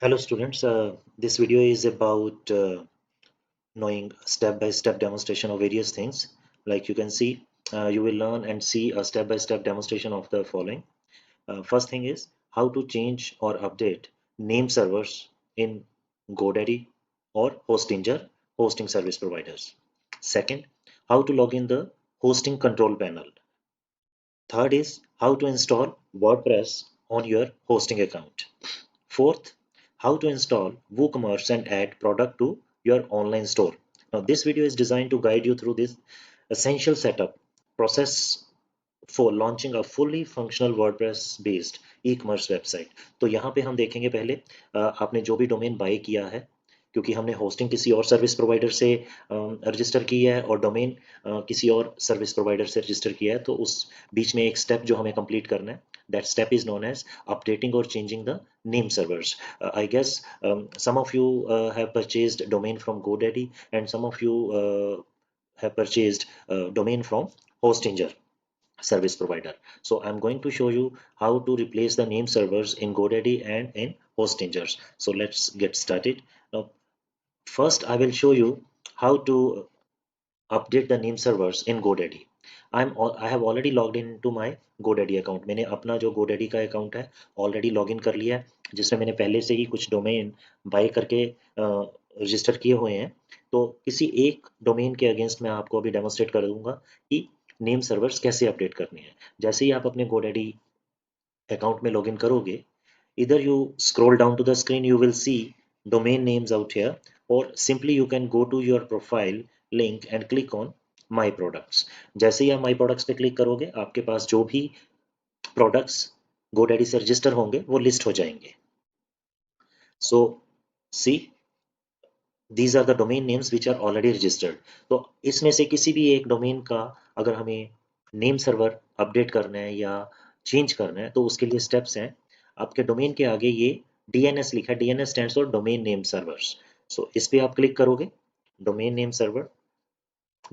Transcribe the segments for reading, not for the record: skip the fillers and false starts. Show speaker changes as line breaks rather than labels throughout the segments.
Hello students, this video is about knowing step-by-step demonstration of various things. Like you can see, you will learn and see a step-by-step demonstration of the following. First thing is how to change or update name servers in GoDaddy or Hostinger hosting service providers. Second, how to log in the hosting control panel. Third is how to install WordPress on your hosting account. Fourth, how to install WooCommerce and add product to your online store. Now, this video is designed to guide you through this essential setup process for launching a fully functional WordPress based e-commerce website. तो यहाँ पे हम देखेंगे पहले आपने जो भी domain bye किया है, क्योंकि हमने होस्टिंग किसी और सर्विस प्रोवाइडर से रजिस्टर की है और डोमेन किसी और सर्विस प्रोवाइडर से रजिस्टर किया है, तो उस बीच में एक स्टेप जो हमें कंप्लीट करना है, that step is known as updating or changing the name servers. I guess some of you have purchased domain from GoDaddy and some of you have purchased domain from Hostinger service provider. So I'm going to show you how to replace the name servers in GoDaddy and in Hostinger. So let's get started. Now, first I will show you how to update the name servers in GoDaddy. I have already logged into my GoDaddy account. मैंने अपना जो GoDaddy का account है already login कर लिया है, जिसमें मैंने पहले से ही कुछ डोमेन बाय करके रजिस्टर किए हुए हैं. तो किसी एक डोमेन के अगेंस्ट मैं आपको अभी डेमोस्ट्रेट कर दूंगा कि नेम सर्वर्स कैसे अपडेट करने हैं. जैसे ही आप अपने GoDaddy अकाउंट में लॉगिन करोगे, either you scroll down to the screen, you will see domain names out here, or simply you can go to your profile link and click on my products. जैसे ही आप my products पे click करोगे, आपके पास जो भी products GoDaddy से register होंगे वो लिस्ट हो जाएंगे. So see, these are the domain names which are already registered. तो इसमें से किसी भी एक डोमेन का अगर हमें नेम सर्वर अपडेट करना है या चेंज करना है, तो उसके लिए स्टेप्स हैं. आपके डोमेन के आगे ये DNS लिखा है, DNS stands for domain name servers. So इस पे आप क्लिक करोगे, domain name server,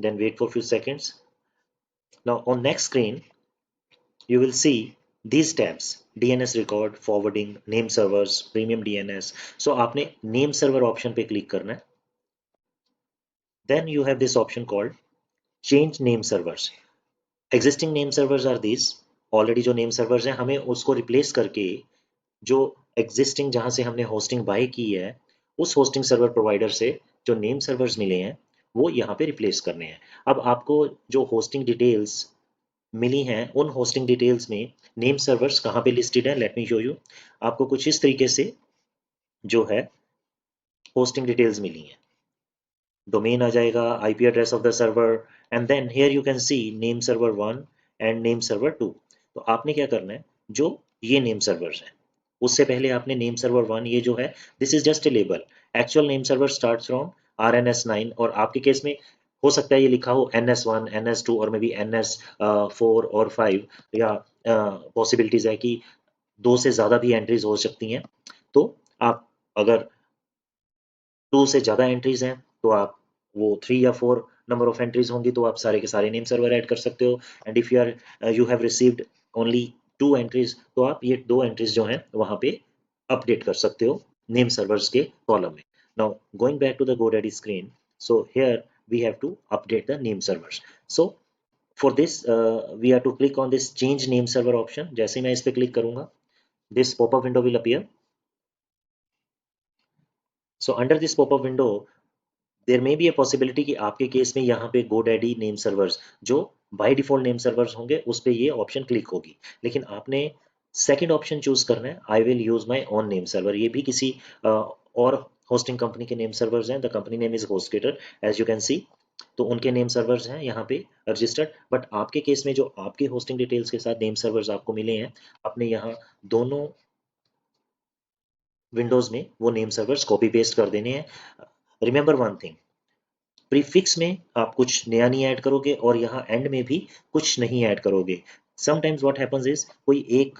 then wait for few seconds. Now on next screen you will see these tabs: DNS record, forwarding, name servers, premium DNS. So आपने name server option पे click करना है. Then you have this option called change name servers. Existing name servers are these. Already जो name servers हैं, हमें उसको replace करके जो existing जहाँ से हमने hosting buy की है, उस hosting server provider से जो name servers मिले हैं वो यहाँ पे replace करने हैं. अब आपको जो hosting details मिली हैं, उन hosting details में name servers कहाँ पे listed है, let me show you. आपको कुछ इस तरीके से जो है hosting details मिली हैं. Domain आ जाएगा, IP address of the server, and then here you can see name server 1 and name server 2. तो आपने क्या करना है, जो ये name servers हैं, उससे पहले आपने name server 1 ये जो है, this is just a label. Actual name server starts from RNS9 और आपके केस में हो सकता है ये लिखा हो NS1, NS2 और मे बी NS4 और 5, या पॉसिबिलिटीज है कि 2 से ज़्यादा भी एंट्रीज हो सकती हैं. तो आप अगर 2 से ज़्यादा एंट्रीज हैं तो आप वो 3 या 4 नंबर ऑफ एंट्रीज होंगी तो आप सारे के सारे नेम सर्वर ऐड कर सकते हो. And if you have received only 2 entries, तो आप ये 2 एंट्रीज जो हैं वहाँ पे अपडेट कर सकते हो नेम सर्वर्स के कॉलम में. Now going back to the GoDaddy screen, so here we have to update the name servers. So for this we have to click on this change name server option. जैसे ही मैं इस पर click करूंगा, this popup window will appear. So under this popup window there may be a possibility कि आपके case में यहाँ पे GoDaddy नेम सर्वर्स जो बाय डिफॉल्ट नेम सर्वर्स होंगे उस पे ये ऑप्शन क्लिक होगी, लेकिन आपने सेकंड ऑप्शन चूज करना है, I will use my own name server. ये भी किसी और होस्टिंग कंपनी के नेम सर्वर्स हैं. The company name is HostGator, as you can see. तो उनके नेम सर्वर्स हैं यहाँ पे रजिस्टर्ड, बट आपके केस में जो आपके होस्टिंग डिटेल्स के साथ नेम सर्वर्स आपको मिले हैं, आपने यहाँ दोनों विंडोज में वो नेम सर्वर्स कॉपी पेस्ट कर देने हैं. रिमेंबर वन थिंग, प्रीफिक्स में आप कुछ नया नहीं ऐड करोगे और यहाँ एंड में भी कुछ नहीं ऐड करोगे. समटाइम्स व्हाट हैपेंस इज, कोई एक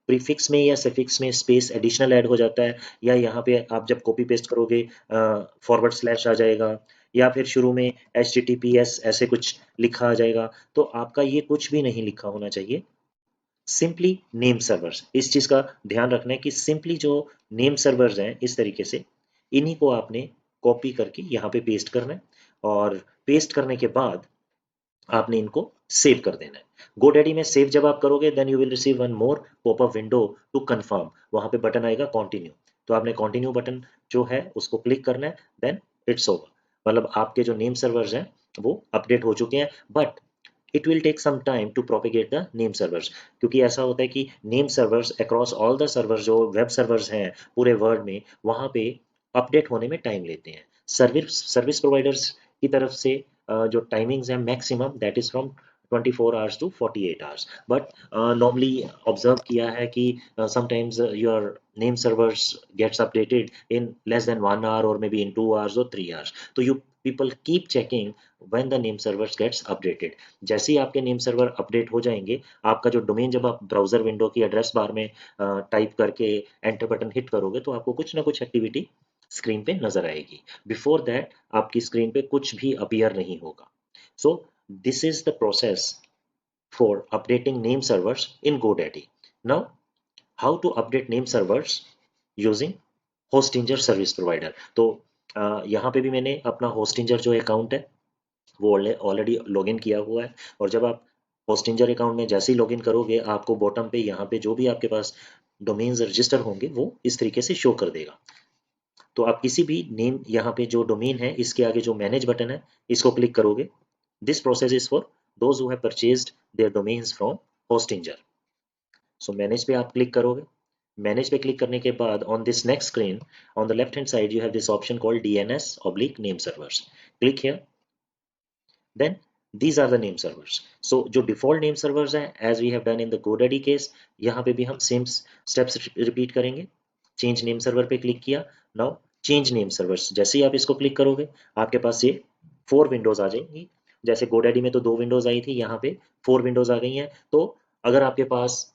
प्रीफिक्स में या सफिक्स में स्पेस एडिशनल ऐड हो जाता है, या यहाँ पे आप जब कॉपी पेस्ट करोगे फॉरवर्ड स्लैश आ जाएगा, या फिर शुरू में HTTPS ऐसे कुछ लिखा आ जाएगा. तो आपका ये कुछ भी नहीं लिखा होना चाहिए. सिंपली नेम सर्वर्स, इस चीज का ध्यान रखना है कि सिंपली जो नेम सर्वर्स हैं इस तरीके से, इन्हीं को आपने कॉपी करके यहाँ पे पेस्ट करना है, और पेस्ट करने के बाद आपने इनको सेव कर देना है। GoDaddy में सेव जब आप करोगे then you will receive one more popup window to confirm, वहां पे बटन आएगा कंटिन्यू, तो आपने कंटिन्यू बटन जो है उसको क्लिक करना है, देन इट्स ओवर, मतलब आपके जो नेम सर्वर्स हैं वो अपडेट हो चुके हैं। But it will take some time to propagate the name servers, क्योंकि ऐसा होता है कि name servers across all the servers, जो वेब सर्वर्स हैं पूरे वर्ल्ड में, वहाँ पे अपडेट होने में टाइम लेते हैं। सर्विस प्रोवाइडर्स की तरफ से जो टाइमिंग्स है maximum that is from 24 hours to 48 hours, but normally observe किया है कि sometimes your name servers gets updated in less than 1 hour or maybe in 2 hours or 3 hours, तो you people keep checking when the name servers gets updated। जैसे ही आपके name server update हो जाएंगे, आपका जो डोमेन जब आप ब्राउजर विंडो की एड्रेस बार में टाइप करके एंटर बटन हिट करोगे तो आपको कुछ ना कुछ एक्टिविटी स्क्रीन पे नजर आएगी। बिफोर दैट आपकी स्क्रीन पे कुछ भी अपीयर नहीं होगा। So this is the process for updating name servers in GoDaddy। Now how to update name servers using Hostinger service provider. तो यहाँ पे भी मैंने अपना होस्टिंजर जो अकाउंट है वो ऑलरेडी लॉगिन किया हुआ है, और जब आप होस्टिंजर अकाउंट में जैसे ही लॉगिन करोगे आपको बॉटम पे यहाँ पे जो भी आपके पास डोमेन्स रजिस्टर होंगे वो इस तरीके से शो कर देगा। तो आप किसी भी नेम, यहाँ पे जो डोमेन है इसके आगे जो मैनेज बटन है इसको क्लिक करोगे। This process is for those who have purchased their domains from Hostinger. सो मैनेज पे आप क्लिक करोगे। मैनेज पे क्लिक करने के बाद on this next screen on the left hand side you have this option called DNS/name servers। Click here, then these are the name servers। so जो default name servers हैं as we have done in the GoDaddy case, यहाँ पे भी हम same steps repeat करेंगे। change name server पे click किया, now change name servers, जैसे ही आप इसको क्लिक करोगे आपके पास ये 4 विंडोज आ जाएंगी। जैसे GoDaddy में तो 2 विंडोज आई थी, यहाँ पे 4 विंडोज आ गई हैं। तो अगर आपके पास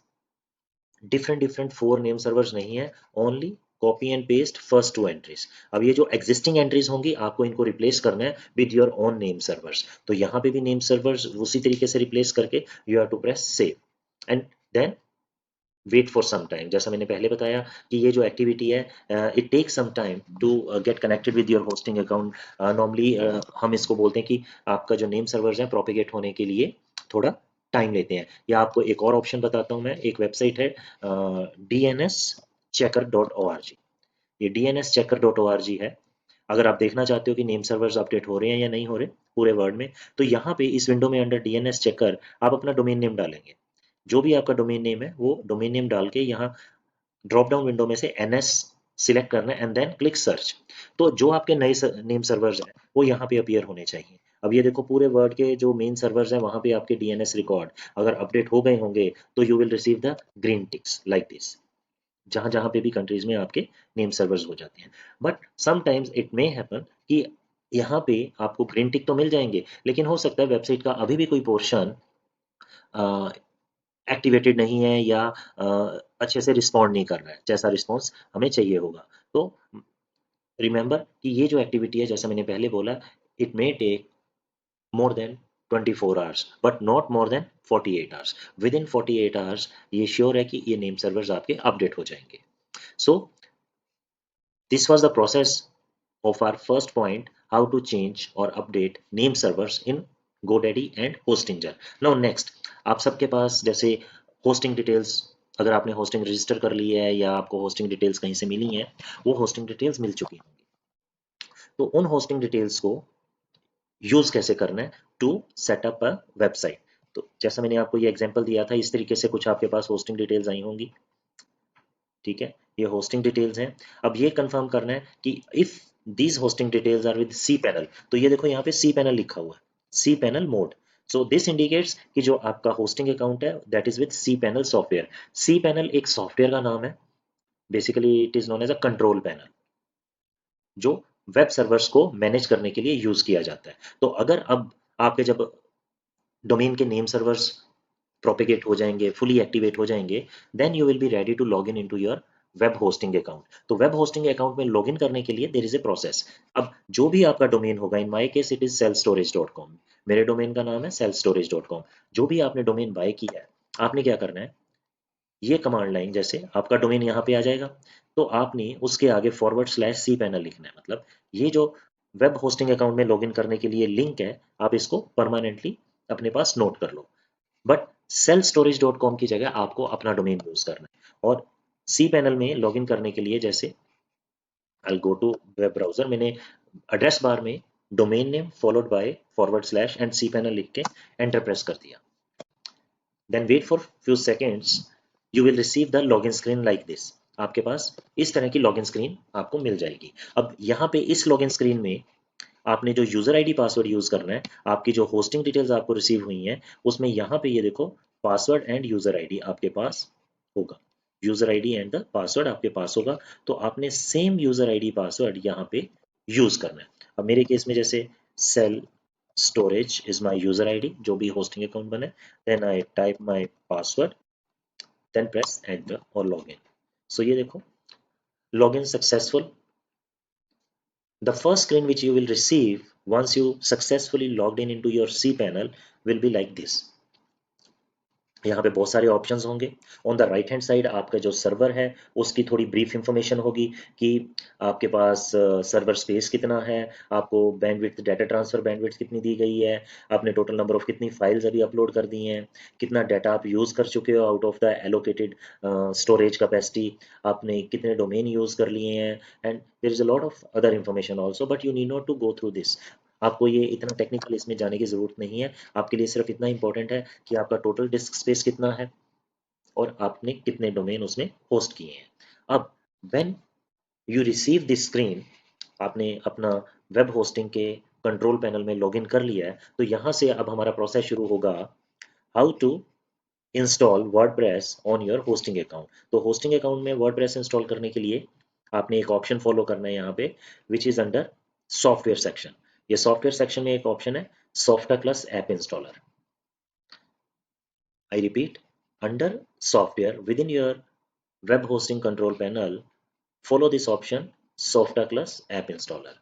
डिफरेंट 4 नेम सर्वर्स नहीं है, only copy and paste first 2 entries. अब ये जो एग्जिस्टिंग एंट्रीज होंगी आपको इनको रिप्लेस करना है with your own name servers. तो यहाँ पे भी नेम सर्वर्स उसी तरीके से रिप्लेस करके you have to press save and then wait for some time. जैसा मैंने पहले बताया कि ये जो एक्टिविटी है it takes some time to get connected with your hosting account. Normally हम इसको बोलते हैं कि आपका जो नेम सर्वर्स है प्रोपिगेट होने के लिए थोड़ा टाइम लेते हैं। या आपको एक और ऑप्शन बताता हूँ मैं, एक वेबसाइट है DNSchecker.org। ये DNSchecker.org है। अगर आप देखना चाहते हो कि नेम सर्वर्स अपडेट हो रहे हैं या नहीं हो रहे पूरे वर्ल्ड में, तो यहाँ पे इस विंडो में अंडर DNS चेकर आप अपना डोमेन नेम डालेंगे। जो भी आपका डोमेन नेम है वो डोमेन नेम डाल के यहाँ ड्रॉप डाउन विंडो में से NS सिलेक्ट करना है एंड देन क्लिक सर्च। तो जो आपके नए नेम सर्वर्स हैं वो यहाँ पे अपीयर होने चाहिए। अब ये देखो पूरे वर्ल्ड के जो मेन सर्वर्स हैं वहाँ पे आपके DNS रिकॉर्ड अगर अपडेट हो गए होंगे तो you will receive the green ticks like this, जहाँ जहाँ पे भी कंट्रीज में आपके नेम सर्वर्स हो जाते हैं। But sometimes it may happen कि यहाँ पे आपको ग्रीन टिक तो मिल जाएंगे, लेकिन हो सकता है वेबसाइट का अभी भी कोई पोर्शन एक्टिवेटेड नहीं है या अच्छे से रिस्पॉन्ड नहीं कर रहा है जैसा रिस्पॉन्स हमें चाहिए होगा। तो रिमेंबर कि ये जो एक्टिविटी है जैसा मैंने पहले बोला, it may take more than 24 hours but not more than 48 hours। within 48 hours ये श्योर है कि ये नेम सर्वर्स आपके अपडेट हो जाएंगे। so this was the process of our first point, how to change or update name servers in GoDaddy and Hostinger। Now next, आप सबके पास जैसे hosting details, अगर आपने hosting रजिस्टर कर ली है या आपको hosting details कहीं से मिली हैं, वो hosting details मिल चुकी होंगी। तो उन hosting details को यूज कैसे करना है टू सेटअप अ वेबसाइट। तो जैसा मैंने आपको ये एग्जांपल दिया था इस तरीके से कुछ आपके पास होस्टिंग डिटेल्स आई होंगी, ठीक है, ये होस्टिंग डिटेल्स हैं। अब ये कंफर्म करना है कि if these hosting details are with cPanel, तो ये देखो यहाँ पे cPanel लिखा हुआ है, cPanel mode. So this indicates कि जो आपका होस्टिंग अकाउंट है that is with cPanel software. cPanel एक सॉफ्टवेयर का नाम है, basically it is known as a control panel, जो वेब सर्वर्स को मैनेज करने के लिए यूज किया जाता है। तो अगर अब आपके जब डोमेन के नेम सर्वर्स प्रोपिगेट हो जाएंगे, फुली एक्टिवेट हो जाएंगे, then you will be ready to log in into your web hosting account. तो वेब होस्टिंग अकाउंट में लॉगिन करने के लिए देयर इज ए प्रोसेस। अब जो भी आपका डोमेन होगा, in my case it is selfstorage.com, मेरे डोमेन का नाम है selfstorage.com। जो भी आपने डोमेन बाय किया है आपने क्या करना है, ये कमांड लाइन जैसे आपका डोमेन यहाँ पे आ जाएगा, तो आपने उसके आगे /cpanel लिखना है। मतलब ये जो वेब होस्टिंग अकाउंट में लॉगिन करने के लिए लिंक है, आप इसको परमानेंटली अपने पास नोट कर लो। बट selfstorage.com की जगह आपको अपना डोमेन यूज करना है। और cpanel में लॉगिन करने के लिए जैसे I'll go to web browser, मैंने एड्रेस बार में domain name followed by / and cpanel लिख के एंटर प्रेस कर दिया। Then wait for few seconds, you will receive the login screen like this। आपके पास इस तरह की लॉगिन स्क्रीन आपको मिल जाएगी। अब यहाँ पे इस लॉगिन स्क्रीन में आपने जो यूजर आईडी पासवर्ड यूज करना है, आपकी जो होस्टिंग डिटेल्स आपको रिसीव हुई हैं, उसमें यहाँ पे ये देखो पासवर्ड एंड यूजर आईडी आपके पास होगा। User ID and the password आपके पास होगा, तो आपने सेम यूजर आईडी पासवर्ड यहाँ पे यूज करना है। अब मेरे केस में जैसे sell storage is my user ID, जो भी होस्टिंग अकाउंट बने, then I type my password, then press enter और लॉग इन। सो ये देखो log in successful. The first screen which you will receive once you successfully logged in into your cPanel will be like this। यहाँ पे बहुत सारे options होंगे। On the right hand side आपका जो सर्वर है उसकी थोड़ी ब्रीफ इंफॉर्मेशन होगी कि आपके पास सर्वर स्पेस कितना है, आपको बैंडविड्थ डाटा ट्रांसफर बैंडविड्थ कितनी दी गई है, आपने टोटल नंबर ऑफ कितनी फाइल्स अभी अपलोड कर दी हैं, कितना डाटा आप यूज़ कर चुके हो out of the allocated storage capacity, आपने कितने डोमेन यूज़ कर लिए हैं, and there is a lot of other information also, but you need not to go through this. आपको ये इतना टेक्निकल इसमें जाने की ज़रूरत नहीं है। आपके लिए सिर्फ इतना इंपॉर्टेंट है कि आपका टोटल डिस्क स्पेस कितना है और आपने कितने डोमेन उसमें होस्ट किए हैं। अब when you receive this screen, आपने अपना वेब होस्टिंग के कंट्रोल पैनल में लॉगिन कर लिया है, तो यहाँ से अब हमारा प्रोसेस शुरू होगा how to install WordPress on your hosting account. तो होस्टिंग अकाउंट में वर्डप्रेस इंस्टॉल करने के लिए आपने एक ऑप्शन फॉलो करना है यहाँ पे, which is under software section. ये सॉफ्टवेयर सेक्शन में एक ऑप्शन है सॉफ्टा plus app installer. I repeat, under software within your web hosting control panel, follow this option Softa Plus App Installer।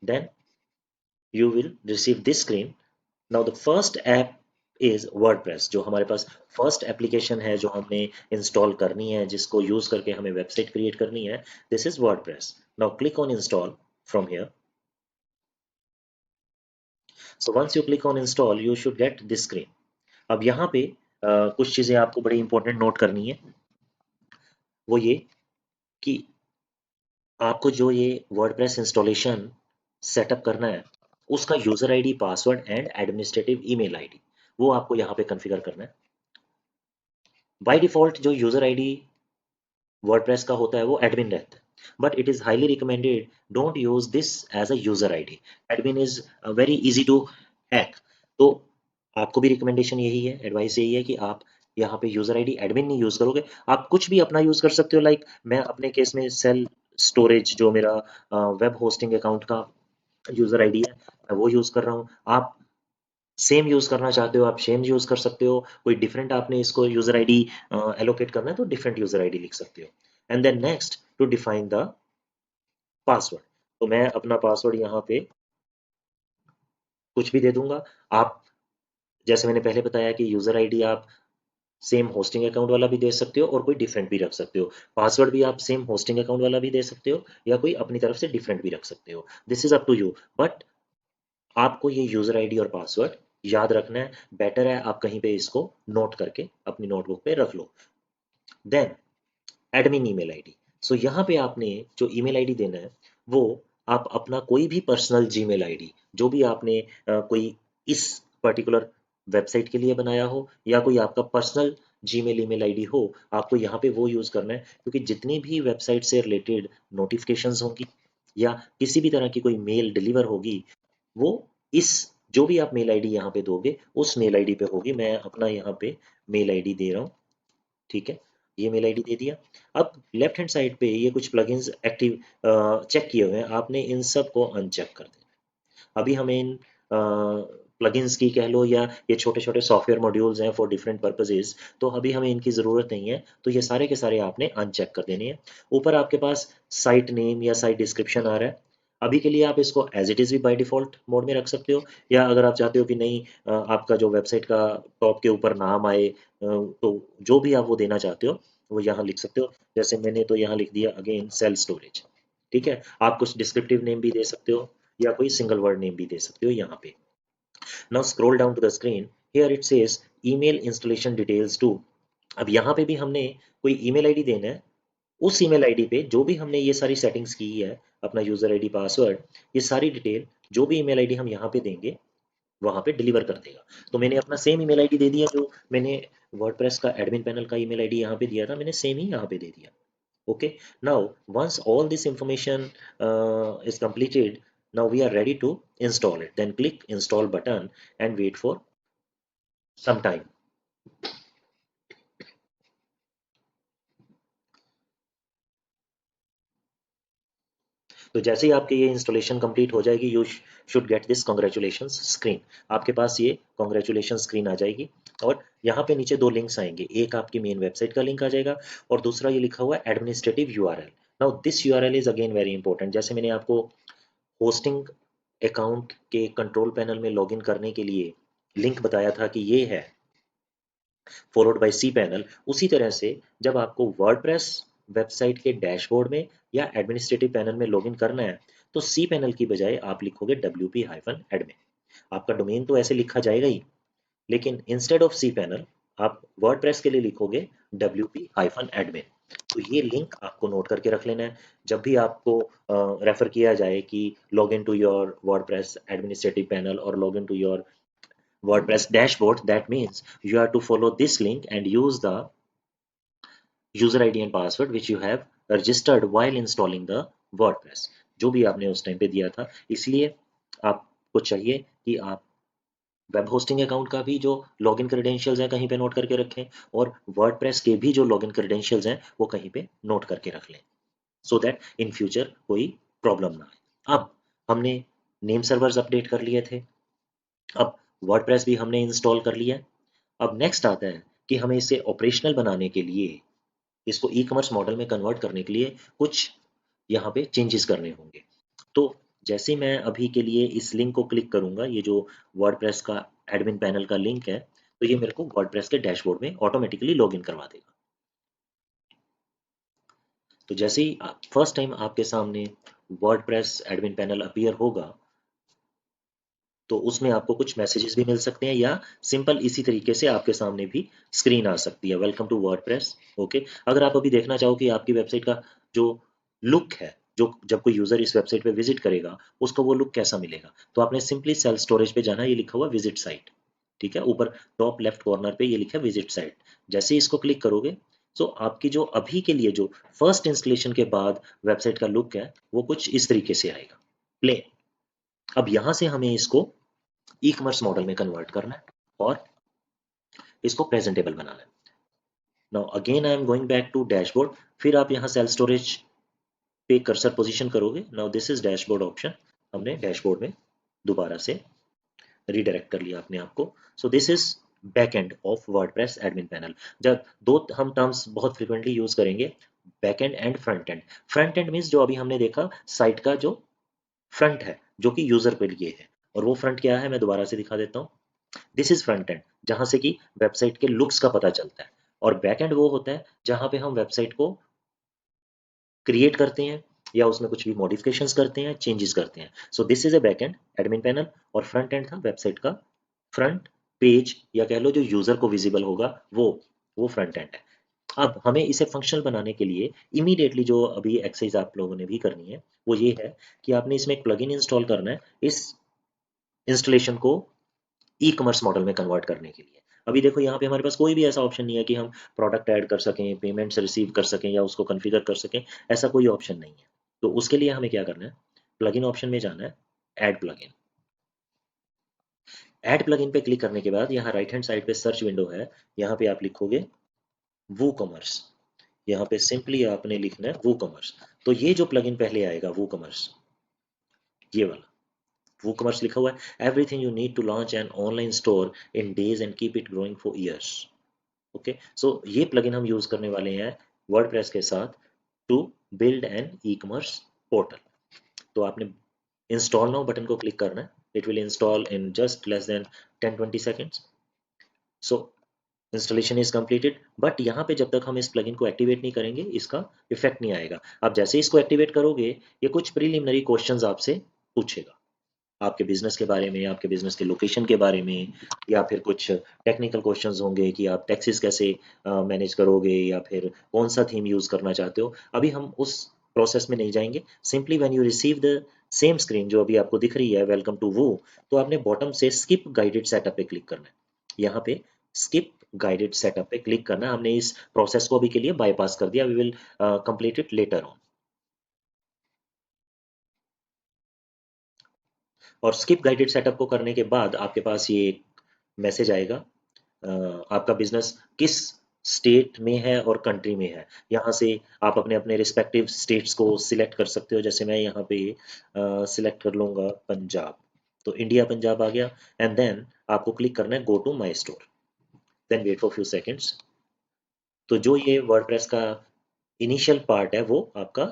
Then you will receive this screen। Now the first app is WordPress। जो हमारे पास first application है जो हमने install करनी है, जिसको use करके हमें वेबसाइट क्रिएट करनी है, this is WordPress। Now click on install from here। So once you click on install you should get this screen। अब यहाँ पे कुछ चीजें आपको बड़ी इंपॉर्टेंट नोट करनी है, वो ये कि आपको जो ये वर्डप्रेस इंस्टॉलेशन सेटअप करना है, उसका user ID password and administrative email ID वो आपको यहाँ पे कॉन्फ़िगर करना है। बाय डिफॉल्ट जो यूजर आईडी वर्डप्रेस का होता है वो एडमिन रहता है, but it is highly recommended don't use this as a user ID. Admin is very easy to hack. तो आपको भी रिकमेंडेशन यही है, एडवाइस यही है कि आप यहाँ पे यूजर आईडी एडमिन नहीं यूज करोगे, आप कुछ भी अपना यूज कर सकते हो। लाइक मैं अपने केस में सेल स्टोरेज जो मेरा वेब होस्टिंग अकाउंट का यूजर आईडी है मैं वो यूज कर रहा हूँ। आप सेम यूज करना चाहते हो आप सेम यूज कर सकते हो, कोई डिफरेंट आपने इसको यूजर आईडी एलोकेट करना है तो डिफरेंट यूजर आईडी लिख सकते हो। And then next to define the password, तो मैं अपना पासवर्ड यहाँ पे कुछ भी दे दूंगा। आप जैसे मैंने पहले बताया कि यूजर आईडी आप सेम होस्टिंग अकाउंट वाला भी दे सकते हो और कोई डिफरेंट भी रख सकते हो। पासवर्ड भी आप सेम होस्टिंग अकाउंट वाला भी दे सकते हो या कोई अपनी तरफ से डिफरेंट भी रख सकते हो। This is up to you, but आपको ये यूजर आईडी और पासवर्ड याद रखना है। बेटर है आप कहीं पे इसको नोट करके अपनी नोटबुक पे रख लो। Then admin email ID. So यहाँ पे आपने जो ईमेल आईडी देना है वो आप अपना कोई भी पर्सनल जीमेल आईडी जो भी आपने कोई इस पर्टिकुलर वेबसाइट के लिए बनाया हो या कोई आपका पर्सनल जीमेल ईमेल आईडी हो, आपको यहाँ पे वो यूज करना है। क्योंकि जितनी भी वेबसाइट से रिलेटेड नोटिफिकेशंस होंगी या किसी भी तरह की कोई मेल डिलीवर होगी, वो इस जो भी आप मेल आईडी यहाँ पे दोगे उस मेल आईडी पे होगी। मैं अपना यहाँ पे मेल आईडी दे रहा हूँ, ठीक है, ये मेल आईडी दे दिया। अब लेफ्ट हैंड साइड पे ये कुछ प्लगइन्स एक्टिव चेक किए हुए हैं, आपने इन सब को अनचेक कर देना। अभी हमें इन प्लगइन्स की कह लो या ये छोटे छोटे सॉफ्टवेयर मॉड्यूल्स हैं फॉर डिफरेंट पर्पसेस, तो अभी हमें इनकी ज़रूरत नहीं है, तो ये सारे के सारे आपने अनचेक कर देने हैं। ऊपर आपके पास साइट नेम या साइट डिस्क्रिप्शन आ रहा है, अभी के लिए आप इसको एज इट इज़ भी बाय डिफ़ॉल्ट मोड में रख सकते हो, या अगर आप चाहते हो कि नहीं आपका जो वेबसाइट का टॉप के ऊपर नाम आए, तो जो भी आप वो देना चाहते हो वो यहाँ लिख सकते हो। जैसे मैंने तो यहाँ लिख दिया अगेन सेल स्टोरेज। ठीक है, आप कुछ डिस्क्रिप्टिव नेम भी दे सकते हो या कोई सिंगल वर्ड नेम भी दे सकते हो यहाँ पे। Now scroll down to the screen, here it says email installation details to. अब यहाँ पे भी हमने कोई ईमेल आईडी देना है। उस ईमेल आईडी पे जो भी हमने ये सारी सेटिंग्स की है, अपना यूजर आईडी पासवर्ड, ये सारी डिटेल जो भी ईमेल आईडी हम यहाँ पे देंगे वहाँ पे डिलीवर कर देगा। तो मैंने अपना सेम ईमेल आईडी दे दिया जो मैंने वर्डप्रेस का एडमिन पैनल का ईमेल आईडी यहाँ पे दिया था, मैंने सेम ही यहाँ पे दे दिया। Okay, now once all this information is completed, now we are ready to install it. Then click install button and wait for some time. तो जैसे ही आपके ये इंस्टॉलेशन कंप्लीट हो जाएगी, you should get this congratulation screen. आपके पास ये congratulation screen आ जाएगी और यहाँ पे नीचे दो लिंक्स आएंगे, एक आपकी मेन वेबसाइट का लिंक आ जाएगा और दूसरा ये लिखा हुआ है administrative URL. Now this URL is again very important. जैसे मैंने आपको होस्टिंग अकाउंट के कंट्रोल पैनल में लॉगिन करने के लिए लिंक बताया था कि ये है फॉलोड बाय सी पैनल, उसी तरह से जब आपको वर्डप्रेस वेबसाइट के डैशबोर्ड में या एडमिनिस्ट्रेटिव पैनल में लॉगिन करना है तो सी पैनल की बजाय आप लिखोगे wp-admin। आपका डोमेन तो ऐसे लिखा जाएगा ही, लेकिन इंस्टेड ऑफ सी पैनल आप वर्डप्रेस के लिए लिखोगे wp-admin। तो ये लिंक आपको नोट करके रख लेना है। जब भी आपको रेफर किया जाए कि log in to your WordPress administrative panel और log in to your WordPress dashboard, that means you have to follow this link and use the user ID and password which you have registered while installing the WordPress, जो भी आपने उस time पे दिया था। इसलिए आपको चाहिए कि आप वेब होस्टिंग अकाउंट का भी जो लॉगिन क्रेडेंशियल्स हैं कहीं पे नोट करके रखें और वर्डप्रेस के भी जो लॉगिन क्रेडेंशियल्स हैं वो कहीं पे नोट करके रख लें, सो दैट इन फ्यूचर कोई प्रॉब्लम ना आए। अब हमने नेम सर्वर्स अपडेट कर लिए थे, अब वर्डप्रेस भी हमने इंस्टॉल कर लिया। अब नेक्स्ट आता है कि हमें इसे ऑपरेशनल बनाने के लिए, इसको ई कॉमर्स मॉडल में कन्वर्ट करने के लिए कुछ यहाँ पे चेंजेस करने होंगे। तो जैसे मैं अभी के लिए इस लिंक को क्लिक करूंगा, ये जो वर्डप्रेस का एडमिन पैनल का लिंक है, तो ये मेरे को वर्डप्रेस के डैशबोर्ड में ऑटोमेटिकली लॉगिन करवा देगा। तो जैसे ही फर्स्ट टाइम आपके सामने वर्डप्रेस एडमिन पैनल अपीयर होगा तो उसमें आपको कुछ मैसेजेस भी मिल सकते हैं या सिंपल इसी तरीके से आपके सामने भी स्क्रीन आ सकती है, वेलकम टू वर्डप्रेस। ओके, अगर आप अभी देखना चाहो कि आपकी वेबसाइट का जो लुक है, जो जब कोई यूजर इस वेबसाइट पे विजिट करेगा उसको वो लुक कैसा मिलेगा, तो आपने सिंपली सेल्फ स्टोरेज पे जाना है, ये लिखा हुआ विजिट साइट। ठीक है, ऊपर टॉप लेफ्ट कॉर्नर पे ये लिखा है विजिट साइट। जैसे ही इसको क्लिक करोगे तो आपकी जो अभी के लिए जो फर्स्ट इंस्टॉलेशन के बाद वेबसाइट का लुक है वो कुछ इस तरीके से आएगा, प्लेन। अब यहाँ से हमें इसको ई कॉमर्स मॉडल में कन्वर्ट करना है और इसको प्रेजेंटेबल बनाना है। Now again I am going back to dashboard, फिर आप यहाँ सेल्फ स्टोरेज पे कर्सर पोजीशन करोगे। Now this is dashboard option, हमने डैशबोर्ड में दोबारा से रीडायरेक्ट कर लिया अपने आप को। So this is back end of WordPress admin panel. जब दो हम टर्म्स बहुत फ्रिक्वेंटली यूज करेंगे, back end and front end. Front end means जो अभी हमने देखा साइट का जो फ्रंट है जो कि यूजर के लिए है, और वो फ्रंट क्या है मैं दोबारा से दिखा देता हूँ। दिस इज फ्रंट एंड, जहां से कि वेबसाइट के लुक्स का पता चलता है, और बैक एंड वो होता है जहां पे हम वेबसाइट को क्रिएट करते हैं या उसमें कुछ भी मॉडिफिकेशंस करते हैं, चेंजेस करते हैं। सो this is a back and admin panel, और फ्रंट एंड था वेबसाइट का फ्रंट पेज, या कह लो जो यूजर को विजिबल होगा वो फ्रंट एंड है। अब हमें इसे फंक्शनल बनाने के लिए इमीडिएटली जो अभी एक्सरसाइज आप लोगों ने भी करनी है वो ये है कि आपने इसमें एक प्लगइन इंस्टॉल करना है इस इंस्टॉलेशन को ई कॉमर्स मॉडल में कन्वर्ट करने के लिए। अभी देखो यहाँ पे हमारे पास कोई भी ऐसा ऑप्शन नहीं है कि हम प्रोडक्ट ऐड कर सकें, पेमेंट्स रिसीव कर सकें या उसको कॉन्फ़िगर कर सकें, ऐसा कोई ऑप्शन नहीं है। तो उसके लिए हमें क्या करना है, प्लगइन ऑप्शन में जाना है, ऐड प्लगइन। ऐड प्लगइन पे क्लिक करने के बाद यहाँ राइट हैंड साइड पे सर्च विंडो है, यहाँ पे आप लिखोगे वू कॉमर्स। यहाँ पे सिंपली आपने लिखना है वू कॉमर्स। तो ये जो प्लगइन पहले आएगा वू कॉमर्स, ये वाला WooCommerce लिखा हुआ है, everything you need to launch an online store in days and keep it growing for years. Okay, so ये प्लगइन हम यूज करने वाले हैं वर्डप्रेस के साथ to build an e commerce portal. तो आपने इंस्टॉल नाउ बटन को क्लिक करना है, it will install in just less than 10-20 seconds. So installation is completed, but यहाँ पे जब तक हम इस प्लगइन को एक्टिवेट नहीं करेंगे इसका इफेक्ट नहीं आएगा। अब जैसे इसको एक्टिवेट करोगे ये कुछ प्रीलिमिनरी क्वेश्चंस आपसे पूछेगा, आपके बिजनेस के बारे में, आपके बिजनेस के लोकेशन के बारे में, या फिर कुछ टेक्निकल क्वेश्चंस होंगे कि आप टैक्सेस कैसे मैनेज करोगे, या फिर कौन सा थीम यूज करना चाहते हो। अभी हम उस प्रोसेस में नहीं जाएंगे। Simply when you receive the same screen जो अभी आपको दिख रही है, वेलकम टू वो, तो आपने बॉटम से स्किप गाइडेड सेटअप पे क्लिक करना है। यहाँ पे स्किप गाइडेड सेटअप पे क्लिक करना, हमने इस प्रोसेस को अभी के लिए बाईपास कर दिया, we will complete it later on. और स्किप गाइडेड सेटअप को करने के बाद आपके पास ये मैसेज आएगा, आपका बिजनेस किस स्टेट में है और कंट्री में है। यहाँ से आप अपने अपने रिस्पेक्टिव स्टेट्स को सिलेक्ट कर सकते हो। जैसे मैं यहाँ पे सिलेक्ट कर लूँगा पंजाब, तो इंडिया पंजाब आ गया। एंड देन आपको क्लिक करना है go to my store, then wait for few seconds. तो जो ये वर्डप्रेस का इनिशियल पार्ट है वो आपका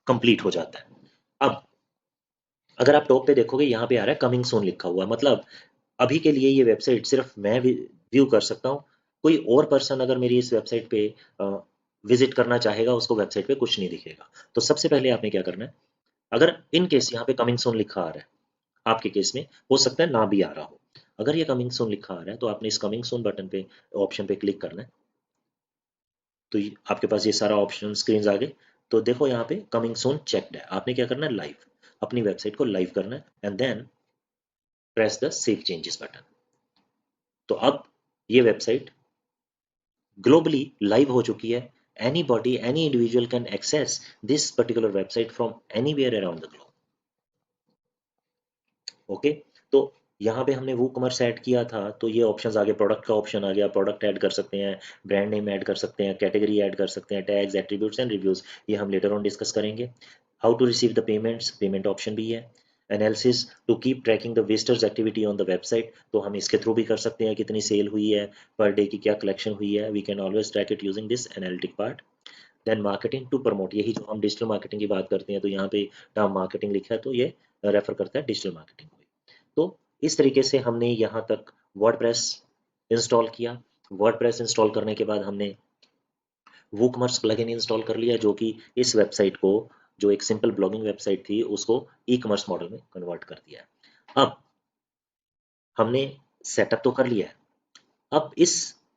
कंप्लीट हो जाता है। अब अगर आप टॉप पे देखोगे यहाँ पे आ रहा है कमिंग सून लिखा हुआ, मतलब अभी के लिए ये वेबसाइट सिर्फ मैं व्यू कर सकता हूँ। कोई और पर्सन अगर मेरी इस वेबसाइट पे विजिट करना चाहेगा उसको वेबसाइट पे कुछ नहीं दिखेगा। तो सबसे पहले आपने क्या करना है, अगर इन केस यहाँ पे कमिंग सून लिखा आ रहा है, आपके केस में हो सकता है ना भी आ रहा हो, अगर ये कमिंग सून लिखा आ रहा है तो आपने इस कमिंग सून बटन पे ऑप्शन पे क्लिक करना है। तो आपके पास ये सारा ऑप्शन स्क्रीन आ गए। तो देखो यहाँ पे कमिंग सून चेक्ड है, आपने क्या करना है, लाइव, अपनी वेबसाइट को लाइव करना है and then press the save changes button. तो अब ये वेबसाइट ग्लोबली लाइव हो चुकी है। Anybody, any individual can access this particular website from anywhere around the globe. Okay, तो यहाँ पे हमने वो कॉमर्स ऐड किया था, तो ये ऑप्शंस आ गए, प्रोडक्ट का ऑप्शन आ गया, प्रोडक्ट ऐड कर सकते हैं, ब्रांड नेम ऐड कर सकते हैं, कैटेगरी ऐड कर सकते हैं, टैग्स, एट्रीब्यूट्स एंड रिव्यूज, ये हम लेटर ऑन डिस्कस करेंगे। How to receive the payments, payment option भी है। Analysis to keep tracking the visitors activity on the website, तो हम इसके थ्रू भी कर सकते हैं, कितनी सेल हुई है, पर डे की क्या कलेक्शन हुई है, we can always track it using this analytic part. Then marketing to promote, यही जो हम डिजिटल मार्केटिंग की बात करते हैं, तो यहाँ पे टर्म मार्केटिंग लिखा है तो ये रेफर करता है डिजिटल मार्केटिंग को। तो इस तरीके से हमने यहाँ तक वर्डप्रेस इंस्टॉल किया। वर्डप्रेस इंस्टॉल करने के बाद हमने वूकमर्स प्लगइन इंस्टॉल कर लिया, जो कि इस वेबसाइट को, जो एक सिंपल ब्लॉगिंग वेबसाइट थी, उसको ई कॉमर्स मॉडल में कन्वर्ट कर दिया। अब हमने सेटअप तो कर लिया है, अब इस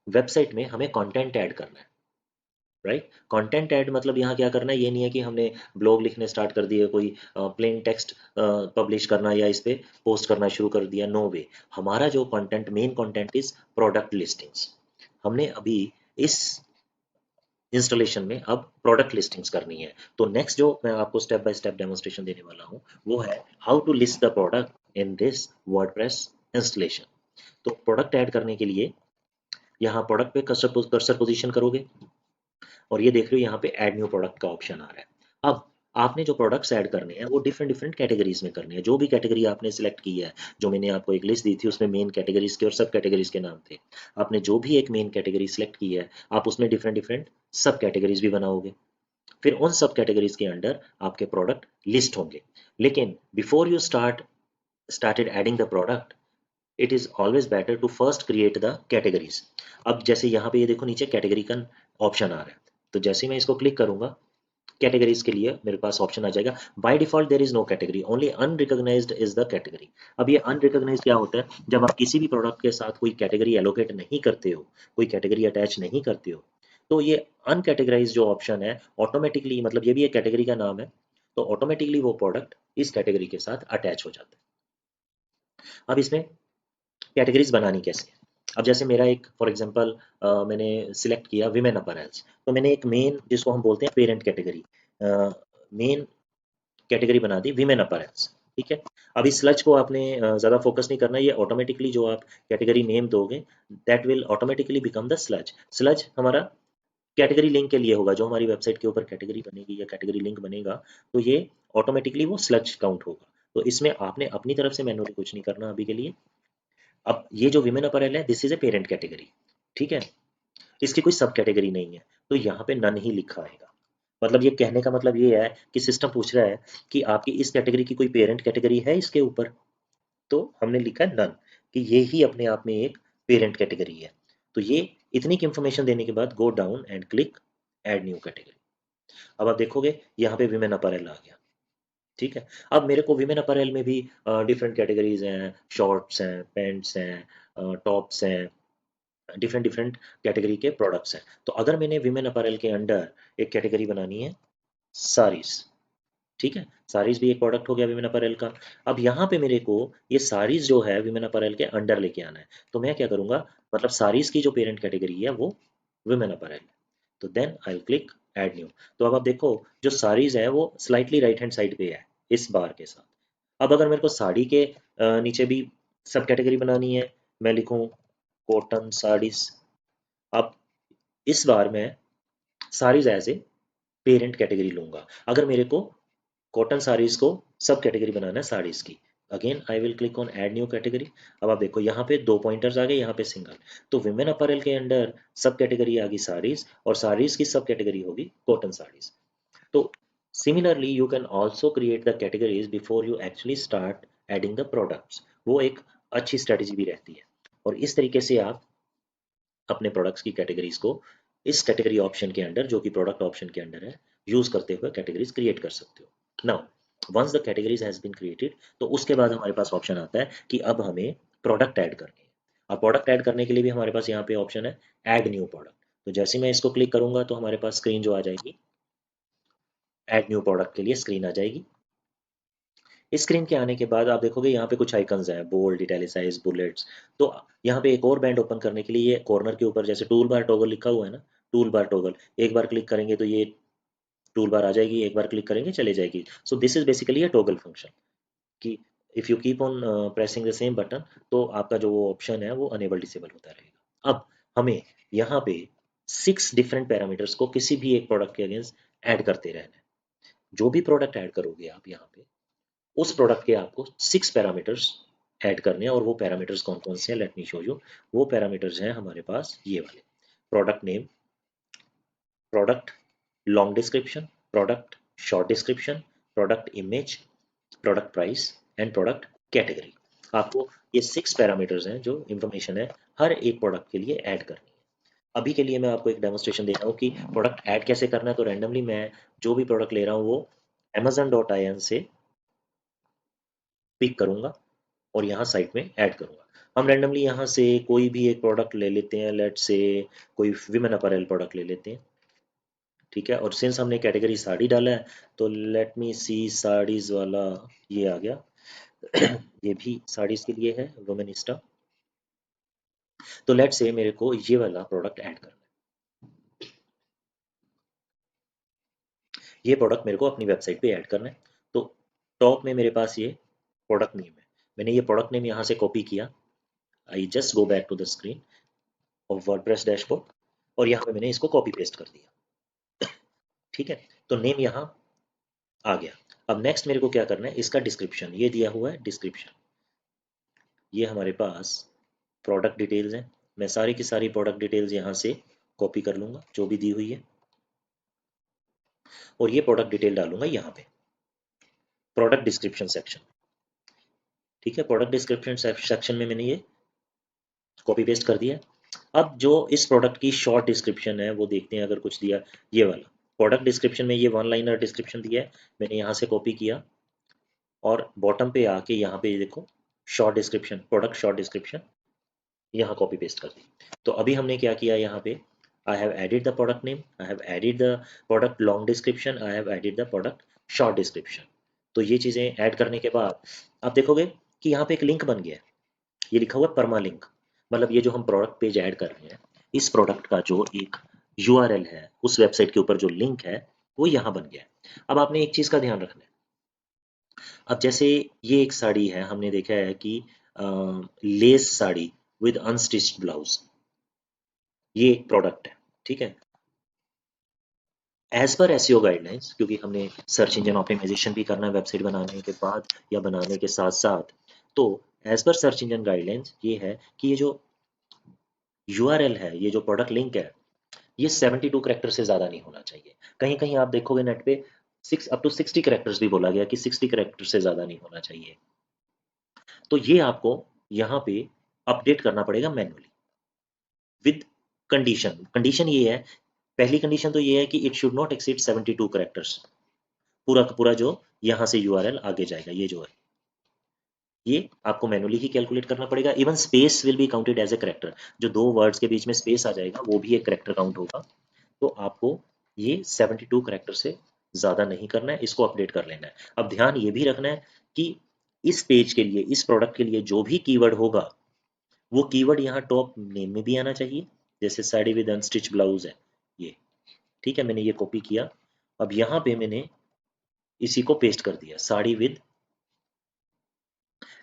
वेबसाइट में हमें कंटेंट ऐड करना है, राइट। कंटेंट ऐड मतलब यहाँ क्या करना है, ये नहीं है कि हमने ब्लॉग लिखने स्टार्ट कर दिए, कोई प्लेन टेक्स्ट पब्लिश करना या इस पे पोस्ट करना शुरू कर दिया, नो वे। हमारा जो content, main content is product listings. हमने अभी इस इंस्टॉलेशन में अब प्रोडक्ट लिस्टिंग्स करनी है। तो नेक्स्ट जो मैं आपको स्टेप बाय स्टेप डेमोन्स्ट्रेशन देने वाला हूँ वो है how to list the product in this WordPress installation. तो प्रोडक्ट ऐड करने के लिए यहाँ प्रोडक्ट पे कर्सर पोजीशन करोगे और ये देख रहे हो यहाँ पे ऐड न्यू प्रोडक्ट का ऑप्शन आ रहा है। अब आपने जो प्रोडक्ट्स ऐड करने हैं वो डिफरेंट डिफरेंट कैटेगरीज में करने हैं। जो भी कैटेगरी आपने सिलेक्ट की है, जो मैंने आपको एक लिस्ट दी थी उसमें मेन कैटेगरीज के और सब कैटेगरीज के नाम थे, आपने जो भी एक मेन कैटेगरी सिलेक्ट की है आप उसमें डिफरेंट डिफरेंट सब कैटेगरीज भी बनाओगे। फिर उन सब कैटेगरीज के अंडर आपके प्रोडक्ट लिस्ट होंगे। लेकिन before you started adding the product, it is always better to first create the categories। अब जैसे यहाँ पे ये देखो नीचे कैटेगरी का ऑप्शन आ रहा है, तो जैसे मैं इसको क्लिक करूंगा कैटेगरीज के लिए मेरे पास ऑप्शन आ जाएगा। By default there is no category, only unrecognized is the category. अब ये अनरिकॉग्नाइज्ड क्या होता है, जब आप किसी भी प्रोडक्ट के साथ कोई कैटेगरी एलोकेट नहीं करते हो, कोई कैटेगरी अटैच नहीं करते हो, तो ये अनकैटेगराइज जो ऑप्शन है ऑटोमेटिकली, मतलब ये भी एक कैटेगरी का नाम है, तो ऑटोमेटिकली वो प्रोडक्ट इस कैटेगरी के साथ अटैच हो जाता है। अब इसमें कैटेगरीज बनानी कैसे है, अब जैसे मेरा एक फॉर एग्जांपल मैंने सिलेक्ट किया विमेन अपैरल्स, तो मैंने एक मेन जिसको हम बोलते हैं पेरेंट कैटेगरी, मेन कैटेगरी बना दी विमेन अपैरल्स, ठीक है। अब इस स्लज को आपने ज़्यादा फोकस नहीं करना, ये ऑटोमेटिकली जो आप कैटेगरी नेम दोगे that will automatically become the sludge. Sludge हमारा कैटेगरी लिंक के लिए होगा, जो हमारी वेबसाइट के ऊपर कैटेगरी बनेगी या कैटेगरी लिंक बनेगा तो ये ऑटोमेटिकली वो स्लज काउंट होगा। तो इसमें आपने अपनी तरफ से मैनुअली कुछ नहीं करना अभी के लिए। अब ये जो विमेन अपैरल है this is a parent category, ठीक है, इसकी कोई सब कैटेगरी नहीं है, तो यहाँ पे नन ही लिखा आएगा। मतलब ये कहने का मतलब ये है कि सिस्टम पूछ रहा है कि आपकी इस कैटेगरी की कोई पेरेंट कैटेगरी है इसके ऊपर, तो हमने लिखा है नन, कि ये ही अपने आप में एक पेरेंट कैटेगरी है। तो ये इतनी की इंफॉर्मेशन देने के बाद go down and click add new category. अब आप देखोगे यहाँ पे विमेन अपैरल आ गया, ठीक है। अब मेरे को विमेन अपैरल में भी डिफरेंट कैटेगरीज हैं, शॉर्ट्स हैं, पैंट्स हैं, टॉप्स हैं, डिफरेंट डिफरेंट कैटेगरी के प्रोडक्ट्स हैं। तो अगर मैंने विमेन अपैरल के अंडर एक कैटेगरी बनानी है साड़ीज, ठीक है, साड़ीज भी एक प्रोडक्ट हो गया विमेन अपैरल का। अब यहाँ पे मेरे को ये साड़ीज जो है विमेन अपैरल के अंडर लेके आना है, तो मैं क्या करूंगा, मतलब साड़ीज की जो पेरेंट कैटेगरी है वो विमेन अपैरल, तो then I click add new. तो अब आप देखो जो साड़ीज है वो स्लाइटली राइट हैंड साइड पे है इस बार के साथ। अब अगर मेरे को साड़ी के नीचे भी सब कैटेगरी बनानी है, मैं लिखूं कॉटन साड़ीज। अब इस बार मैं saris as a parent category लूंगा, अगर मेरे को कॉटन साड़ीज को सब कैटेगरी बनाना है साड़ीज की। Again I will click on add new category. अब आप देखो यहाँ पे 2 पॉइंटर्स आ गए, यहाँ पे सिंगल। तो विमेन अपैरल के अंडर सब कैटेगरी आ गई साड़ीज, और साड़ीज की सब कैटेगरी होगी कॉटन साड़ीज। तो similarly you can also create the categories before you actually start adding the products, वो एक अच्छी स्ट्रेटेजी भी रहती है। और इस तरीके से आप अपने प्रोडक्ट्स की कैटेगरीज को इस कैटेगरी ऑप्शन के अंडर, जो कि प्रोडक्ट ऑप्शन के अंडर है, यूज करते हुए कैटेगरीज क्रिएट कर सकते हो। Now once the categories has been created, तो उसके बाद हमारे पास ऑप्शन आता है कि अब हमें प्रोडक्ट ऐड करने हैं। अब प्रोडक्ट ऐड करने के लिए भी हमारे पास यहाँ पे ऑप्शन है ऐड न्यू प्रोडक्ट। तो जैसे मैं इसको क्लिक करूंगा तो हमारे पास स्क्रीन जो आ जाएगी, ऐड न्यू प्रोडक्ट के लिए स्क्रीन आ जाएगी। स्क्रीन के आने के बाद आप देखोगे यहाँ पे कुछ आइकन्स हैं, बोल्ड, इटैलिसाइज, बुलेट्स। तो यहाँ पे एक और बैंड ओपन करने के लिए ये कॉर्नर के ऊपर जैसे टूल बार टॉगल लिखा हुआ है ना, टूल बार टॉगल, एक बार क्लिक करेंगे तो ये टूल बार आ जाएगी, एक बार क्लिक करेंगे चले जाएगी। So this is basically a toggle function, कि if you keep on pressing the same button, तो आपका जो वो ऑप्शन है वो अनेबल डिसेबल होता रहेगा। अब हमें यहाँ पे 6 डिफरेंट पैरामीटर्स को किसी भी एक प्रोडक्ट के अगेंस्ट ऐड करते रहना है। जो भी प्रोडक्ट ऐड करोगे आप यहाँ पे, उस प्रोडक्ट के आपको 6 पैरामीटर्स ऐड करने हैं। और वो पैरामीटर्स कौन कौन से हैं, लेट मी शो यू। वो पैरामीटर्स हैं हमारे पास ये वाले: product name, product long description, product short description, product image, product price and product category. आपको ये 6 पैरामीटर्स हैं जो इंफॉर्मेशन है हर एक प्रोडक्ट के लिए ऐड करनी है। अभी के लिए मैं आपको एक डेमोस्ट्रेशन दे रहा हूँ कि प्रोडक्ट ऐड कैसे करना है। तो रैंडमली मैं जो भी प्रोडक्ट ले रहा हूँ वो amazon.in से पिक करूंगा और यहाँ साइट में ऐड करूंगा। हम रैंडमली यहाँ से कोई भी एक प्रोडक्ट ले लेते हैं, लेट से कोई विमेन अपैरल प्रोडक्ट ले लेते हैं, ठीक है। और सिंस हमने कैटेगरी साड़ी डाला है, तो लेट मी सी साड़ीज वाला ये आ गया। ये भी साड़ीज के लिए है, वुमेनिस्टा। तो लेट से मेरे को ये वाला प्रोडक्ट ऐड करना है। ये प्रोडक्ट मेरे को अपनी वेबसाइट पे ऐड करना है। तो टॉप में मेरे पास ये प्रोडक्ट नेम है, मैंने ये प्रोडक्ट नेम यहाँ से कॉपी किया। I just go back to the screen of WordPress dashboard, और यहाँ पे मैंने इसको कॉपी पेस्ट कर दिया, ठीक है। तो नेम यहाँ आ गया। अब नेक्स्ट मेरे को क्या करना है, इसका डिस्क्रिप्शन ये दिया हुआ है, डिस्क्रिप्शन ये हमारे पास प्रोडक्ट डिटेल्स हैं। मैं सारी की सारी प्रोडक्ट डिटेल्स यहाँ से कॉपी कर लूंगा जो भी दी हुई है, और ये प्रोडक्ट डिटेल डालूंगा यहाँ पे प्रोडक्ट डिस्क्रिप्शन सेक्शन, ठीक है। प्रोडक्ट डिस्क्रिप्शन सेक्शन में मैंने ये कॉपी पेस्ट कर दिया। अब जो इस प्रोडक्ट की शॉर्ट डिस्क्रिप्शन है वो देखते हैं अगर कुछ दिया। ये वाला प्रोडक्ट डिस्क्रिप्शन में ये 1 लाइनर डिस्क्रिप्शन दिया है, मैंने यहाँ से कॉपी किया और बॉटम पे आके यहाँ पे देखो short description, product short description यहाँ कॉपी पेस्ट कर दी। तो अभी हमने क्या किया यहाँ पे, I have added the product name, I have added the product long description, I have added the product short description. तो ये चीज़ें ऐड करने के बाद आप देखोगे कि यहाँ पे एक लिंक बन गया है, ये लिखा हुआ है परमा लिंक। मतलब ये जो हम प्रोडक्ट पेज ऐड कर रहे हैं, इस प्रोडक्ट का जो एक यूआरएल है, उस वेबसाइट के ऊपर जो लिंक है वो यहाँ बन गया है। अब आपने एक चीज़ का ध्यान रखना है। अब जैसे ये एक साड़ी है, हमने देखा है कि less sari with unstitched blouse, ये एक प्रोडक्ट है, ठीक है। एज पर एसईओ गाइडलाइंस, क्योंकि हमने सर्च इंजन ऑप्टिमाइजेशन भी करना है वेबसाइट बनाने के बाद या बनाने के साथ साथ, तो as per search engine guidelines ये है कि ये जो यूआरएल है, ये जो प्रोडक्ट लिंक है, ये 72 कैरेक्टर से ज़्यादा नहीं होना चाहिए। कहीं कहीं आप देखोगे नेट पे 6 up to 60 कैरेक्टर्स भी बोला गया कि 60 कैरेक्टर से ज़्यादा नहीं होना चाहिए। तो ये आपको यहाँ पे अपडेट करना पड़ेगा मैन्युअली विद कंडीशन। कंडीशन ये है, पहली कंडीशन तो ये है कि it should not exceed 72 characters. पूरा का पूरा जो यहाँ से यूआरएल आगे जाएगा ये जो है, ये आपको मैनुअली ही कैलकुलेट करना पड़ेगा। Even space will be counted as a character. जो दो वर्ड्स के बीच में स्पेस आ जाएगा वो भी एक करेक्टर काउंट होगा। तो आपको ये 72 करेक्टर से ज़्यादा नहीं करना है, इसको अपडेट कर लेना है। अब ध्यान ये भी रखना है कि इस पेज के लिए, इस प्रोडक्ट के लिए जो भी कीवर्ड होगा वो कीवर्ड यहाँ टॉप नेम में भी आना चाहिए। जैसे साड़ी विद अनस्टिच ब्लाउज है ये, ठीक है, मैंने ये कॉपी किया। अब यहाँ पे मैंने इसी को पेस्ट कर दिया, sari with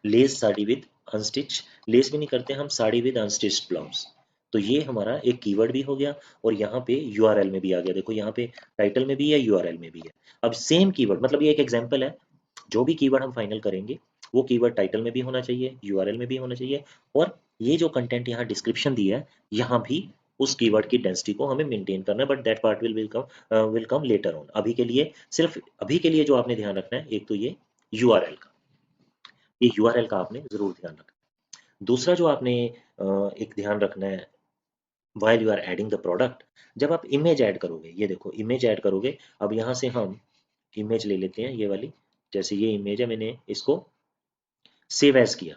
less, sari with unstitch, less भी नहीं करते हम, साड़ी विद अनस्टिच्ड ब्लाउज। तो ये हमारा एक कीवर्ड भी हो गया और यहाँ पे यूआरएल में भी आ गया। देखो यहाँ पे टाइटल में भी है, यूआरएल में भी है। अब सेम कीवर्ड, मतलब ये एक एग्जांपल है, जो भी कीवर्ड हम फाइनल करेंगे वो कीवर्ड टाइटल में भी होना चाहिए, यूआरएल में भी होना चाहिए, और ये जो कंटेंट यहाँ डिस्क्रिप्शन दिया है यहाँ भी उस कीवर्ड की डेंसिटी को हमें मेंटेन करना है। But that part will come later on. अभी के लिए, सिर्फ अभी के लिए जो आपने ध्यान रखना है, एक तो ये यूआरएल का, ये यूआरएल का आपने जरूर ध्यान रखना है। दूसरा जो आपने एक ध्यान रखना है while you are adding the product, जब आप इमेज ऐड करोगे, ये देखो इमेज ऐड करोगे। अब यहाँ से हम इमेज ले लेते हैं ये वाली, जैसे ये इमेज है, मैंने इसको सेव एज किया।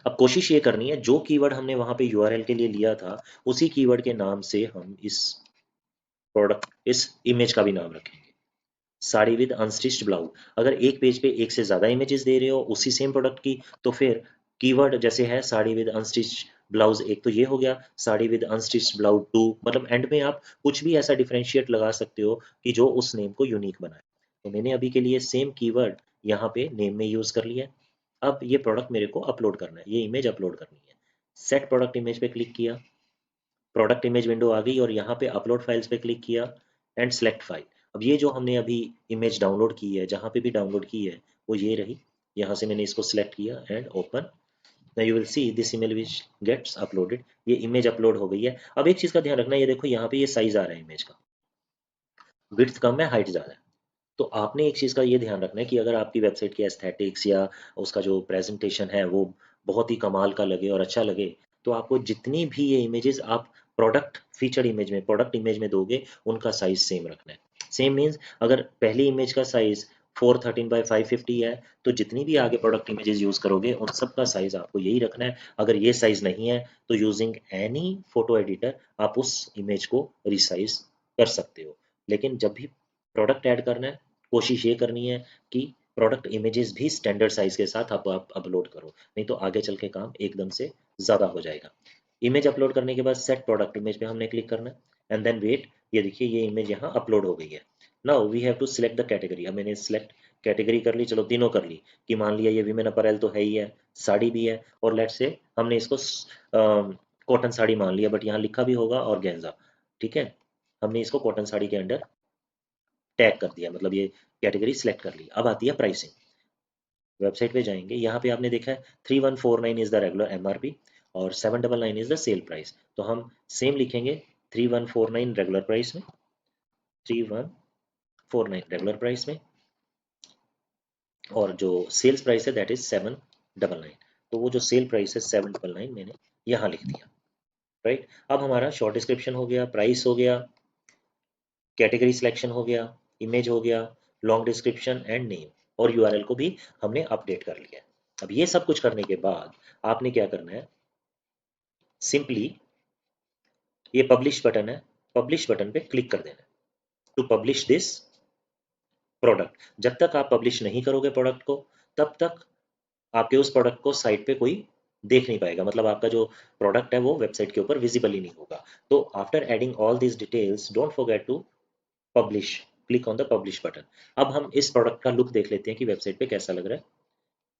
अब कोशिश ये करनी है जो कीवर्ड हमने वहां पे यूआरएल के लिए लिया था उसी कीवर्ड के नाम से हम इस प्रोडक्ट, इस इमेज का भी नाम रखेंगे, साड़ी विद अनस्टिच्ड ब्लाउज। अगर एक पेज पे एक से ज्यादा इमेजेस दे रहे हो उसी सेम प्रोडक्ट की, तो फिर कीवर्ड जैसे है साड़ी विद अनस्टिच्ड ब्लाउज, एक तो ये हो गया, साड़ी विद अनस्टिच्ड ब्लाउज 2, मतलब एंड में आप कुछ भी ऐसा डिफरेंशिएट लगा सकते हो कि जो उस नेम को यूनिक बनाए। तो मैंने अभी के लिए सेम कीवर्ड यहाँ पे नेम में यूज कर लिया है। अब ये प्रोडक्ट मेरे को अपलोड करना है, ये इमेज अपलोड करनी है। सेट प्रोडक्ट इमेज पे क्लिक किया, प्रोडक्ट इमेज विंडो आ गई और यहाँ पे अपलोड फाइल्स पे क्लिक किया एंड सेलेक्ट फाइल। अब ये जो हमने अभी इमेज डाउनलोड की है, जहाँ पे भी डाउनलोड की है वो ये रही, यहाँ से मैंने इसको सिलेक्ट किया and open. Now you will see this image which gets uploaded. ये इमेज अपलोड हो गई है। अब एक चीज़ का ध्यान रखना, ये देखो यहाँ पे ये साइज आ रहा है इमेज का, विड्थ कम है, हाइट ज़्यादा है। तो आपने एक चीज़ का ये ध्यान रखना है कि अगर आपकी वेबसाइट की एस्थेटिक्स या उसका जो प्रेजेंटेशन है वो बहुत ही कमाल का लगे और अच्छा लगे, तो आपको जितनी भी ये इमेजेस आप प्रोडक्ट फीचर इमेज में, प्रोडक्ट इमेज में दोगे, उनका साइज सेम रखना है। सेम मीन्स अगर पहली इमेज का साइज 413 by 550 है, तो जितनी भी आगे प्रोडक्ट इमेजेस यूज करोगे उन सब का साइज आपको यही रखना है। अगर ये साइज नहीं है तो यूजिंग एनी फोटो एडिटर आप उस इमेज को रिसाइज कर सकते हो। लेकिन जब भी प्रोडक्ट ऐड करना है, कोशिश ये करनी है कि प्रोडक्ट इमेजेस भी स्टैंडर्ड साइज के साथ आप अपलोड करो, नहीं तो आगे चल के काम एकदम से ज़्यादा हो जाएगा। इमेज अपलोड करने के बाद सेट प्रोडक्ट इमेज पे हमने क्लिक करना है एंड देन वेट। ये देखिए ये इमेज यहाँ अपलोड हो गई है। Now we have to select the category. अब मैंने सिलेक्ट कैटेगरी कर ली, चलो तीनों कर ली, कि मान लिया ये विमेन अपैरल तो है ही है, साड़ी भी है, और लेट से हमने इसको कॉटन साड़ी मान लिया, बट यहाँ लिखा भी होगा ऑर्गेन्जा, ठीक है। हमने इसको कॉटन साड़ी के अंडर टैग कर दिया, मतलब ये कैटेगरी सिलेक्ट कर ली। अब आती है प्राइसिंग। वेबसाइट पे जाएंगे, यहाँ पे आपने देखा है 3149 इज द रेगुलर एमआरपी और 799 इज द सेल प्राइस। तो हम सेम लिखेंगे 3149 रेगुलर प्राइस में, 3149 रेगुलर प्राइस में, और जो सेल्स प्राइस है दैट इज 799। तो वो जो सेल प्राइस है 799 मैंने यहाँ लिख दिया, राइट। अब हमारा शॉर्ट डिस्क्रिप्शन हो गया, प्राइस हो गया, कैटेगरी सिलेक्शन हो गया, इमेज हो गया, लॉन्ग डिस्क्रिप्शन एंड नेम, और यूआरएल को भी हमने अपडेट कर लिया। अब ये सब कुछ करने के बाद आपने क्या करना है, सिंपली ये पब्लिश बटन है, पब्लिश बटन पे क्लिक कर देना टू पब्लिश दिस प्रोडक्ट। जब तक आप पब्लिश नहीं करोगे प्रोडक्ट को, तब तक आपके उस प्रोडक्ट को साइट पे कोई देख नहीं पाएगा, मतलब आपका जो प्रोडक्ट है वो वेबसाइट के ऊपर विजिबल ही नहीं होगा। तो after adding all these details don't forget to publish, click on the publish button. अब हम इस प्रोडक्ट का लुक देख लेते हैं कि वेबसाइट पे कैसा लग रहा है।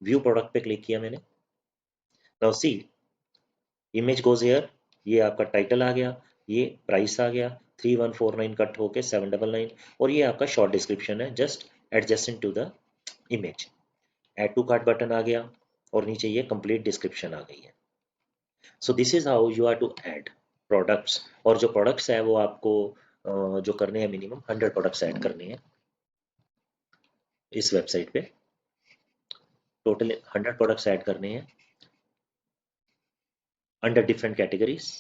व्यू प्रोडक्ट पे क्लिक किया मैंने, now see image goes here, ये आपका टाइटल आ गया, ये प्राइस आ गया 3149 कट होके 799, और ये आपका शॉर्ट डिस्क्रिप्शन है just adjacent to the image. Add to cart button आ गया और नीचे ये कंप्लीट डिस्क्रिप्शन आ गई है। So this is how you are to add products, और जो प्रोडक्ट्स है वो आपको जो करने हैं मिनिमम 100 प्रोडक्ट्स ऐड करने हैं इस वेबसाइट पे। टोटल 100 प्रोडक्ट्स ऐड करने हैं under different categories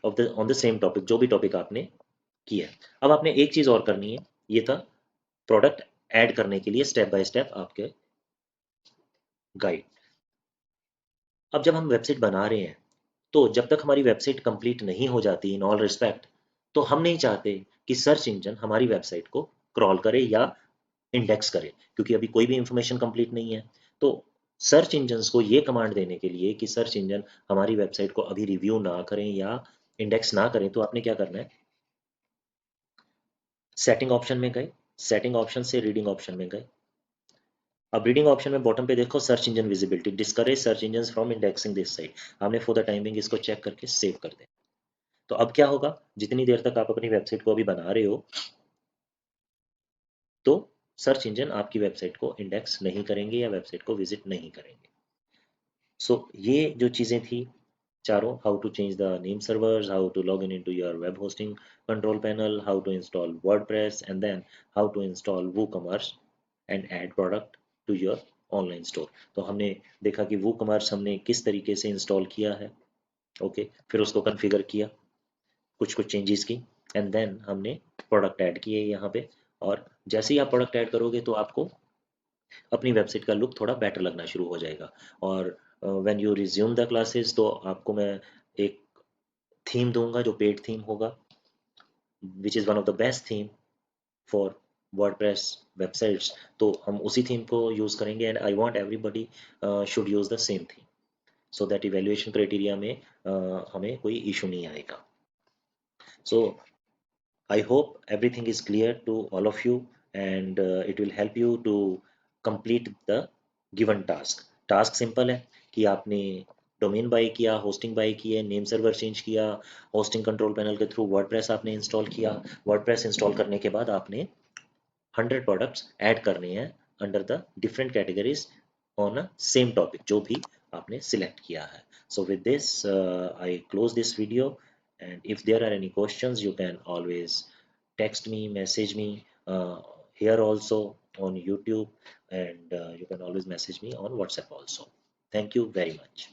of the on the same topic, जो भी टॉपिक आपने किया है। अब आपने एक चीज़ और करनी है, ये था प्रोडक्ट ऐड करने के लिए स्टेप बाय स्टेप आपके गाइड। अब जब हम वेबसाइट बना रहे हैं तो जब तक हमारी वेबसाइट कंप्लीट नहीं हो जाती इन ऑल रिस्पेक्ट, तो हम नहीं चाहते कि सर्च इंजन हमारी वेबसाइट को क्रॉल करे या इंडेक्स करे, क्योंकि अभी कोई भी इंफॉर्मेशन कंप्लीट नहीं है। तो सर्च इंजन्स को ये कमांड देने के लिए कि सर्च इंजन हमारी वेबसाइट को अभी रिव्यू ना करें या इंडेक्स ना करें, तो आपने क्या करना है, सेटिंग ऑप्शन में गए, सेटिंग ऑप्शन से रीडिंग ऑप्शन में गए। अब रीडिंग ऑप्शन में बॉटम पे देखो search engine visibility, discourage search engine from indexing this site. हमने फॉर द टाइमिंग इसको चेक करके सेव कर दें। तो अब क्या होगा, जितनी देर तक आप अपनी वेबसाइट को अभी बना रहे हो, तो सर्च इंजन आपकी वेबसाइट को इंडेक्स नहीं करेंगे या वेबसाइट को विजिट नहीं करेंगे। सो ये जो चीज़ें थी चारों, how to change the name servers, how to log in into your web hosting control panel, how to install WordPress, and then how to install WooCommerce and add product to your online store. तो हमने देखा कि WooCommerce हमने किस तरीके से install किया है, ओके, फिर उसको कॉन्फ़िगर किया, कुछ कुछ चेंजेस की, एंड देन हमने प्रोडक्ट ऐड किए यहाँ पे। और जैसे ही आप प्रोडक्ट ऐड करोगे तो आपको अपनी वेबसाइट का लुक थोड़ा बेटर लगना शुरू हो जाएगा। और when you resume the classes, तो आपको मैं एक थीम दूंगा जो पेड थीम होगा, which is one of the best theme for WordPress websites. तो हम उसी थीम को यूज़ करेंगे, and I want everybody should use the same theme, so that evaluation criteria में हमें कोई इशू नहीं आएगा। So I hope everything is clear to all of you, and it will help you to complete the given task. Task simple है कि आपने domain bye किया, hosting buy की है, नेम सर्वर चेंज किया, होस्टिंग कंट्रोल पैनल के through WordPress आपने install किया। वर्डप्रेस इंस्टॉल करने के बाद आपने 100 प्रोडक्ट्स ऐड करने हैं under the different categories on a same topic जो भी आपने सिलेक्ट किया है। So with this, I close this video, and if there are any questions, you can always text me, message me here also on YouTube, and you can always message me on WhatsApp also. Thank you very much.